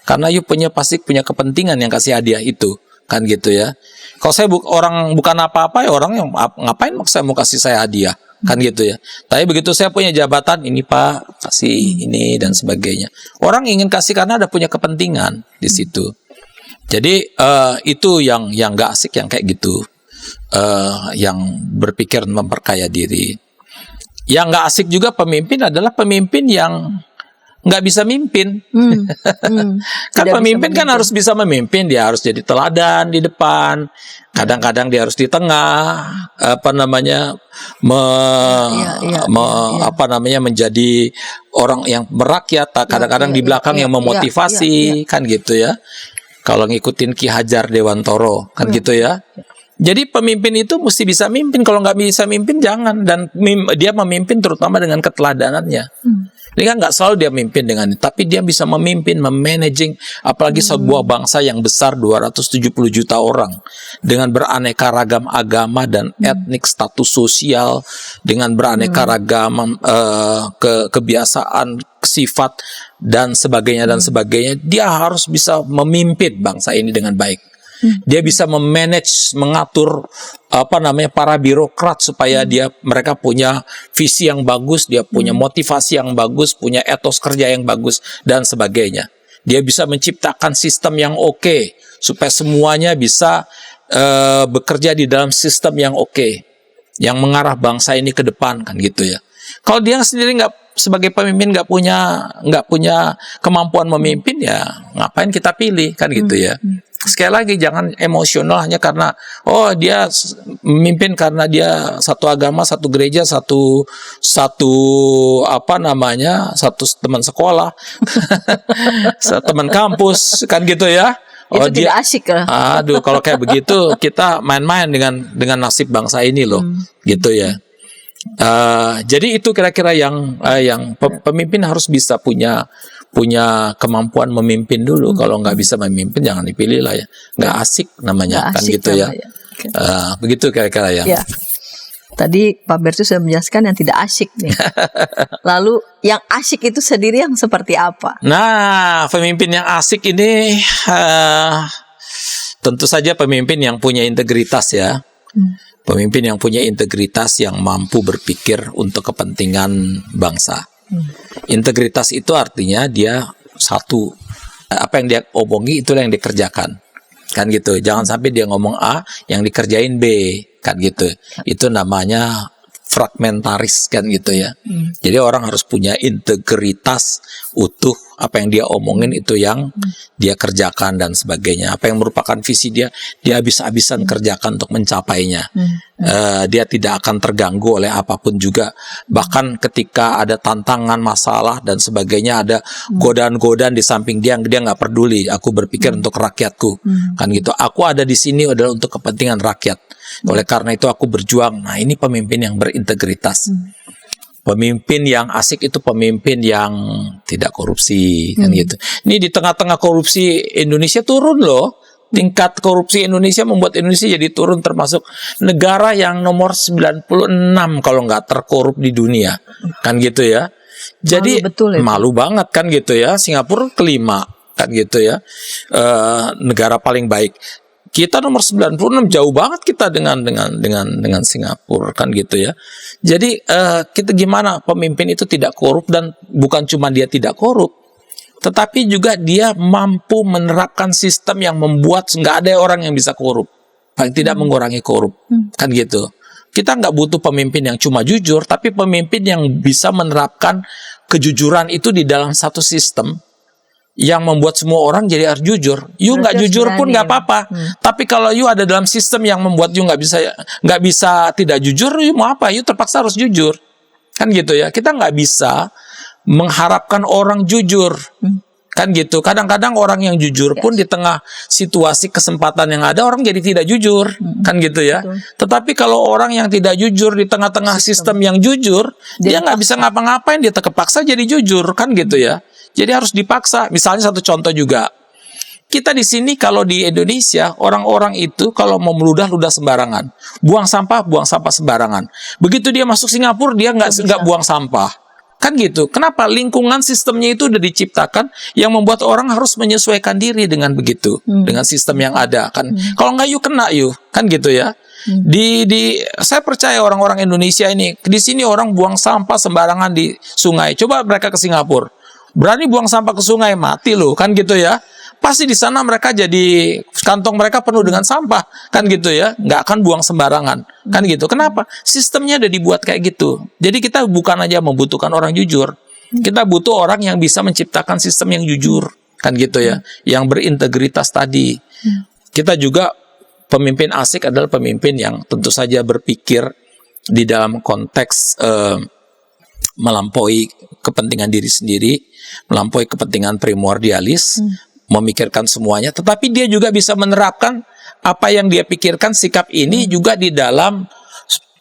B: karena you pasti punya kepentingan yang kasih hadiah itu, kan gitu ya. Kalau saya orang bukan apa-apa ya, orang yang ngapain saya mau kasih saya hadiah, kan gitu ya. Tapi begitu saya punya jabatan, ini Pak kasih ini dan sebagainya, orang ingin kasih karena ada punya kepentingan di situ. Jadi itu yang nggak asik, yang kayak gitu, yang berpikir memperkaya diri. Yang nggak asik juga pemimpin adalah pemimpin yang nggak bisa mimpin. Kan pemimpin kan harus bisa memimpin, dia harus jadi teladan di depan. Kadang-kadang dia harus di tengah, menjadi orang yang merakyat. Kadang-kadang di belakang yang memotivasi, kan gitu ya. Kalau ngikutin Ki Hajar Dewantoro, kan gitu ya. Jadi pemimpin itu mesti bisa mimpin. Kalau nggak bisa mimpin jangan. Dan dia memimpin terutama dengan keteladanannya. Ini kan nggak selalu dia mimpin dengan itu, tapi dia bisa memimpin, memanaging, apalagi sebuah bangsa yang besar 270 juta orang dengan beraneka ragam agama dan etnik, status sosial, dengan beraneka ragam kebiasaan, sifat dan sebagainya dan sebagainya. Dia harus bisa memimpin bangsa ini dengan baik. Dia bisa memanage, mengatur para birokrat supaya mereka punya visi yang bagus, dia punya motivasi yang bagus, punya etos kerja yang bagus dan sebagainya. Dia bisa menciptakan sistem yang oke supaya semuanya bisa bekerja di dalam sistem yang oke, yang mengarah bangsa ini ke depan, kan gitu ya. Kalau dia sendiri sebagai pemimpin nggak punya kemampuan memimpin, ya ngapain kita pilih, kan gitu ya. Sekali lagi, jangan emosional hanya karena dia memimpin karena dia satu agama, satu gereja, satu teman sekolah, teman kampus, kan gitu ya.
A: Itu tidak asyik lah.
B: Aduh, kalau kayak begitu kita main-main dengan nasib bangsa ini loh, gitu ya. Jadi itu kira-kira yang pemimpin harus bisa punya kemampuan memimpin dulu. Kalau nggak bisa memimpin jangan dipilih lah ya, nggak asik namanya,
A: Nggak
B: kan
A: asik
B: gitu ya.
A: Oke.
B: Begitu kira-kira ya.
A: Ya. Tadi Pak Bertus sudah menjelaskan yang tidak asyik nih. Lalu yang asyik itu sendiri yang seperti apa?
B: Nah, pemimpin yang asik ini tentu saja pemimpin yang punya integritas ya. Pemimpin yang punya integritas, yang mampu berpikir untuk kepentingan bangsa. Integritas itu artinya dia satu, apa yang dia omongi itulah yang dikerjakan. Kan gitu. Jangan sampai dia ngomong A yang dikerjain B, kan gitu. Itu namanya fragmentaris, kan gitu ya. Jadi orang harus punya integritas utuh, apa yang dia omongin itu yang dia kerjakan dan sebagainya. Apa yang merupakan visi dia habis-habisan kerjakan untuk mencapainya. Dia tidak akan terganggu oleh apapun juga. Bahkan ketika ada tantangan, masalah dan sebagainya, ada godaan-godaan di samping dia nggak peduli. Aku berpikir untuk rakyatku, kan gitu. Aku ada di sini adalah untuk kepentingan rakyat. Oleh karena itu aku berjuang. Nah, ini pemimpin yang berintegritas. Pemimpin yang asik itu pemimpin yang tidak korupsi, kan gitu. Ini di tengah-tengah korupsi Indonesia turun loh. Tingkat korupsi Indonesia membuat Indonesia jadi turun, termasuk negara yang nomor 96 kalau nggak terkorup di dunia, kan gitu ya. Jadi malu banget, kan gitu ya. Singapura kelima, kan gitu ya. Negara paling baik. Kita nomor 96, jauh banget kita dengan Singapura, kan gitu ya. Jadi kita gimana pemimpin itu tidak korup, dan bukan cuma dia tidak korup, tetapi juga dia mampu menerapkan sistem yang membuat nggak ada orang yang bisa korup, paling tidak mengurangi korup, kan gitu. Kita nggak butuh pemimpin yang cuma jujur, tapi pemimpin yang bisa menerapkan kejujuran itu di dalam satu sistem yang membuat semua orang jadi harus jujur. You nggak jujur pun nggak apa-apa. Tapi kalau you ada dalam sistem yang membuat you nggak bisa tidak jujur, you mau apa? You terpaksa harus jujur, kan gitu ya. Kita nggak bisa mengharapkan orang jujur, kan gitu. Kadang-kadang orang yang jujur pun di tengah situasi kesempatan yang ada, orang jadi tidak jujur, kan gitu ya. Tetapi kalau orang yang tidak jujur di tengah-tengah sistem yang jujur, dia nggak bisa ngapa-ngapain, dia terpaksa jadi jujur, kan gitu ya. Jadi harus dipaksa. Misalnya satu contoh juga, kita di sini kalau di Indonesia, orang-orang itu kalau mau meludah-ludah sembarangan, buang sampah sembarangan. Begitu dia masuk Singapura, dia nggak buang sampah, kan gitu. Kenapa? Lingkungan sistemnya itu udah diciptakan yang membuat orang harus menyesuaikan diri dengan begitu, dengan sistem yang ada, kan. Kalau nggak, kena, kan gitu ya. Saya percaya orang-orang Indonesia ini, di sini orang buang sampah sembarangan di sungai. Coba mereka ke Singapura, berani buang sampah ke sungai, mati loh, kan gitu ya. Pasti di sana mereka jadi kantong mereka penuh dengan sampah, kan gitu ya. Nggak akan buang sembarangan, kan gitu. Kenapa? Sistemnya udah dibuat kayak gitu. Jadi kita bukan aja membutuhkan orang jujur, kita butuh orang yang bisa menciptakan sistem yang jujur, kan gitu ya, yang berintegritas tadi. Kita juga, pemimpin asik adalah pemimpin yang tentu saja berpikir di dalam konteks melampaui kepentingan diri sendiri, melampaui kepentingan primordialis, memikirkan semuanya, tetapi dia juga bisa menerapkan apa yang dia pikirkan, sikap ini juga di dalam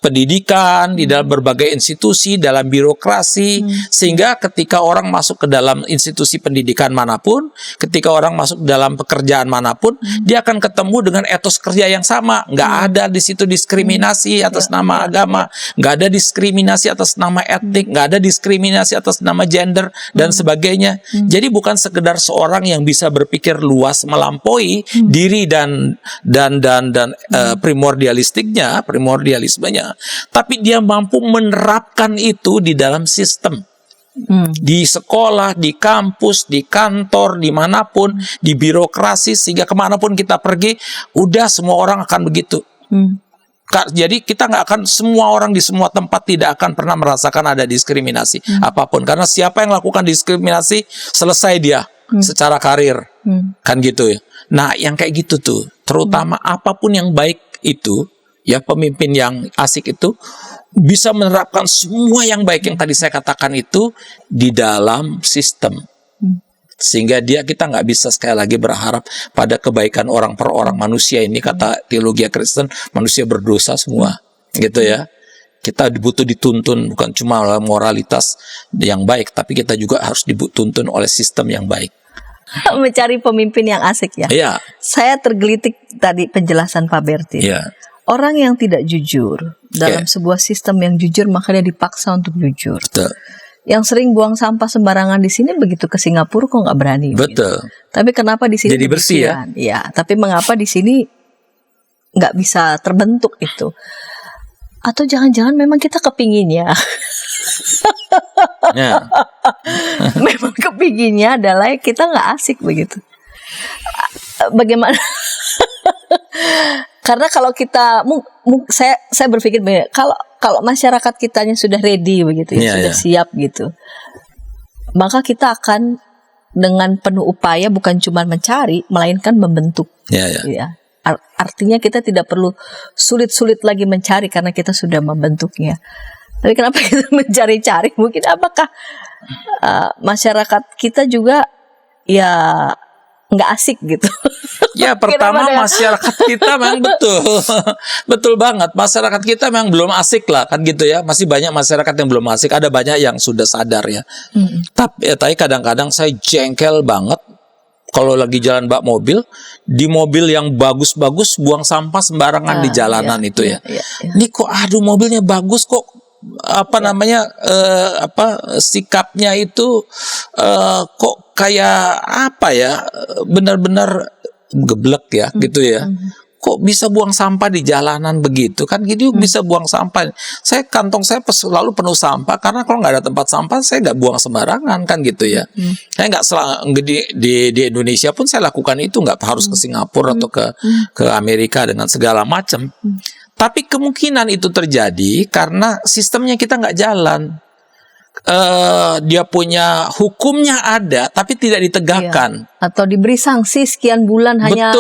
B: pendidikan, di dalam berbagai institusi, dalam birokrasi, sehingga ketika orang masuk ke dalam institusi pendidikan manapun, ketika orang masuk dalam pekerjaan manapun, dia akan ketemu dengan etos kerja yang sama. Nggak ada di situ diskriminasi atas nama agama, nggak ada diskriminasi atas nama etnik, nggak ada diskriminasi atas nama gender dan sebagainya. Jadi bukan sekedar seorang yang bisa berpikir luas melampaui diri dan primordialismenya, tapi dia mampu menerapkan itu di dalam sistem, di sekolah, di kampus, di kantor, dimanapun, di birokrasi, sehingga kemanapun kita pergi, udah semua orang akan begitu. Jadi kita nggak akan, semua orang di semua tempat tidak akan pernah merasakan ada diskriminasi apapun, karena siapa yang lakukan diskriminasi, selesai dia secara karir, kan gitu ya. Nah, yang kayak gitu tuh, terutama apapun yang baik itu, ya, pemimpin yang asik itu bisa menerapkan semua yang baik yang tadi saya katakan itu di dalam sistem. Sehingga kita nggak bisa sekali lagi berharap pada kebaikan orang per orang. Manusia ini, kata teologi Kristen, manusia berdosa semua, gitu ya. Kita butuh dituntun bukan cuma oleh moralitas yang baik, tapi kita juga harus dituntun oleh sistem yang baik.
A: Mencari pemimpin yang asik ya.
B: Iya.
A: Saya tergelitik tadi penjelasan Pak Bertin.
B: Iya.
A: Orang yang tidak jujur dalam sebuah sistem yang jujur, maka dia dipaksa untuk jujur.
B: Betul.
A: Yang sering buang sampah sembarangan di sini, begitu ke Singapura kok nggak berani.
B: Betul.
A: Gitu. Tapi kenapa di sini
B: jadi bersih ya?
A: Ya, tapi mengapa di sini nggak bisa terbentuk itu? Atau jangan-jangan memang kita kepinginnya?
B: Ya.
A: Memang kepinginnya adalah kita nggak asik begitu. Bagaimana? Karena kalau kita, saya berpikir begini, kalau masyarakat kitanya sudah ready begitu, sudah siap gitu, maka kita akan dengan penuh upaya bukan cuma mencari, melainkan membentuk. Ya. Artinya kita tidak perlu sulit-sulit lagi mencari karena kita sudah membentuknya. Tapi kenapa kita mencari-cari? Mungkin apakah masyarakat kita juga ya nggak asik gitu?
B: Ya pertama masyarakat kita memang betul banget, masyarakat kita memang belum asik lah kan gitu ya. Masih banyak masyarakat yang belum asik, ada banyak yang sudah sadar ya. Tapi kadang-kadang saya jengkel banget kalau lagi jalan bak mobil, di mobil yang bagus-bagus buang sampah sembarangan di jalanan itu ya. Ini kok aduh mobilnya bagus kok sikapnya itu kok kayak apa ya, benar-benar geblek ya gitu ya. Kok bisa buang sampah di jalanan begitu kan, gitu bisa buang sampah. Kantong saya selalu penuh sampah karena kalau nggak ada tempat sampah saya nggak buang sembarangan kan gitu ya. Saya nggak di Indonesia pun saya lakukan itu, nggak harus ke Singapura atau ke Amerika dengan segala macam. Tapi kemungkinan itu terjadi karena sistemnya kita nggak jalan. Dia punya hukumnya ada tapi tidak ditegakkan,
A: atau diberi sanksi sekian bulan hanya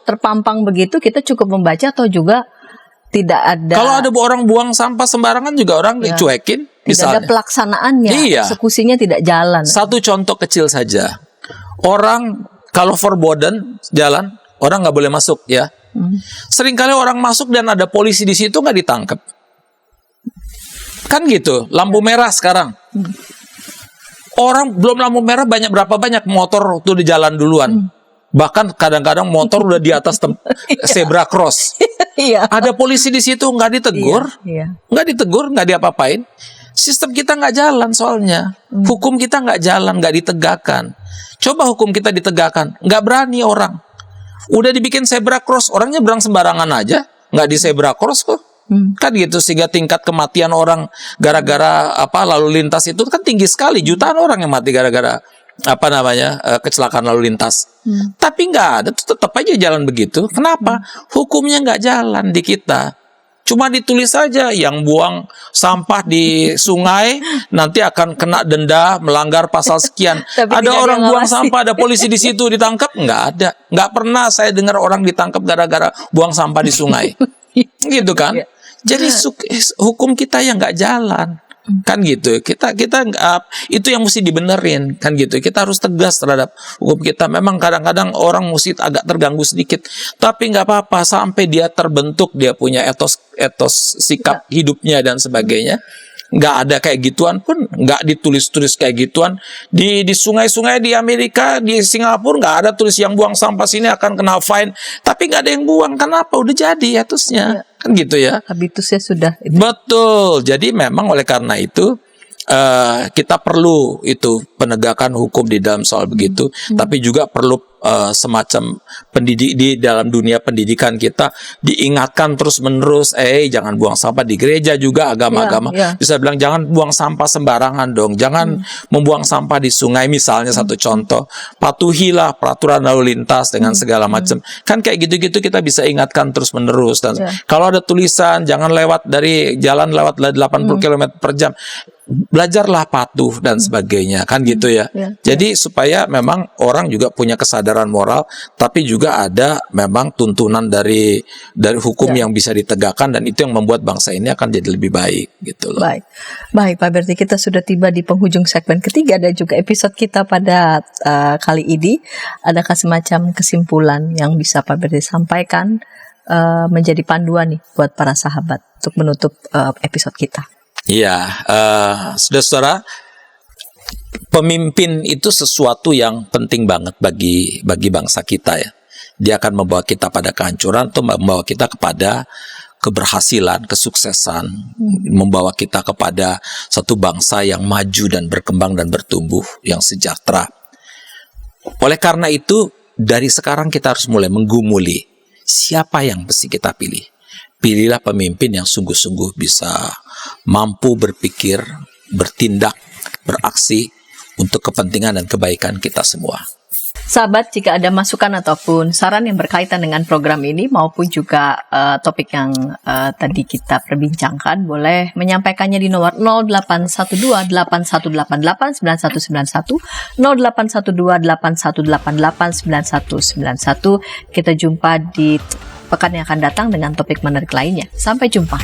A: terpampang begitu, kita cukup membaca atau juga tidak ada. Kalau
B: ada orang buang sampah sembarangan juga orang dicuekin misalnya. Tidak ada
A: pelaksanaannya, eksekusinya tidak jalan.
B: Satu contoh kecil saja, orang kalau verboden jalan, orang nggak boleh masuk ya. Seringkali orang masuk dan ada polisi di situ nggak ditangkap. Kan gitu, lampu merah sekarang. Orang belum lampu merah berapa banyak motor tuh di jalan duluan. Bahkan kadang-kadang motor udah di atas zebra cross. Ada polisi di situ nggak ditegur, nggak diapa-apain. Sistem kita nggak jalan soalnya. Hukum kita nggak jalan, nggak ditegakkan. Coba hukum kita ditegakkan, nggak berani orang. Udah dibikin zebra cross, orangnya berang sembarangan aja, nggak di zebra cross kok. Kan gitu, sehingga tingkat kematian orang gara-gara lalu lintas itu kan tinggi sekali, jutaan orang yang mati gara-gara kecelakaan lalu lintas. Tapi nggak ada, tetap aja jalan begitu. Kenapa? Hukumnya nggak jalan di kita. Cuma ditulis saja yang buang sampah di sungai nanti akan kena denda melanggar pasal sekian. Ada orang buang sampah, ada polisi di situ ditangkap? Nggak ada. Nggak pernah saya dengar orang ditangkap gara-gara buang sampah di sungai. Gitu kan? Jadi hukum kita yang nggak jalan, kan gitu. Kita itu yang mesti dibenerin, kan gitu. Kita harus tegas terhadap hukum kita. Memang kadang-kadang orang mesti agak terganggu sedikit, tapi nggak apa-apa sampai dia terbentuk, dia punya etos sikap hidupnya dan sebagainya. Nggak ada kayak gituan pun, nggak ditulis-tulis kayak gituan di sungai-sungai di Amerika, di Singapura nggak ada tulis yang buang sampah sini akan kena fine, tapi nggak ada yang buang. Kenapa? Udah jadi etusnya, kan gitu ya.
A: Habitusnya sudah.
B: Betul. Jadi memang oleh karena itu kita perlu itu penegakan hukum di dalam soal begitu, tapi juga perlu semacam pendidik di dalam dunia pendidikan kita diingatkan terus-menerus, jangan buang sampah di gereja juga, agama-agama bisa bilang jangan buang sampah sembarangan dong, jangan membuang sampah di sungai misalnya, satu contoh. Patuhilah peraturan lalu lintas dengan segala macam. Kan kayak gitu-gitu kita bisa ingatkan terus-menerus. Dan kalau ada tulisan jangan lewat dari jalan lewat 80 km per jam, belajarlah patuh dan sebagainya, kan gitu ya. Jadi supaya memang orang juga punya kesadaran moral, tapi juga ada memang tuntunan dari hukum yang bisa ditegakkan, dan itu yang membuat bangsa ini akan jadi lebih baik gitu loh.
A: Baik Pak Berti, kita sudah tiba di penghujung segmen ketiga dan juga episode kita pada kali ini. Adakah semacam kesimpulan yang bisa Pak Berti sampaikan menjadi panduan nih buat para sahabat untuk menutup episode kita.
B: Iya, saudara-saudara, pemimpin itu sesuatu yang penting banget bagi bangsa kita ya. Dia akan membawa kita pada kehancuran atau membawa kita kepada keberhasilan, kesuksesan, membawa kita kepada satu bangsa yang maju dan berkembang dan bertumbuh, yang sejahtera. Oleh karena itu, dari sekarang kita harus mulai menggumuli siapa yang mesti kita pilih. Pilihlah pemimpin yang sungguh-sungguh bisa mampu berpikir, bertindak, beraksi untuk kepentingan dan kebaikan kita semua.
A: Sahabat, jika ada masukan ataupun saran yang berkaitan dengan program ini maupun juga topik yang tadi kita perbincangkan, boleh menyampaikannya di nomor 081281889191, 081281889191. Kita jumpa di pekan yang akan datang dengan topik menarik lainnya. Sampai jumpa.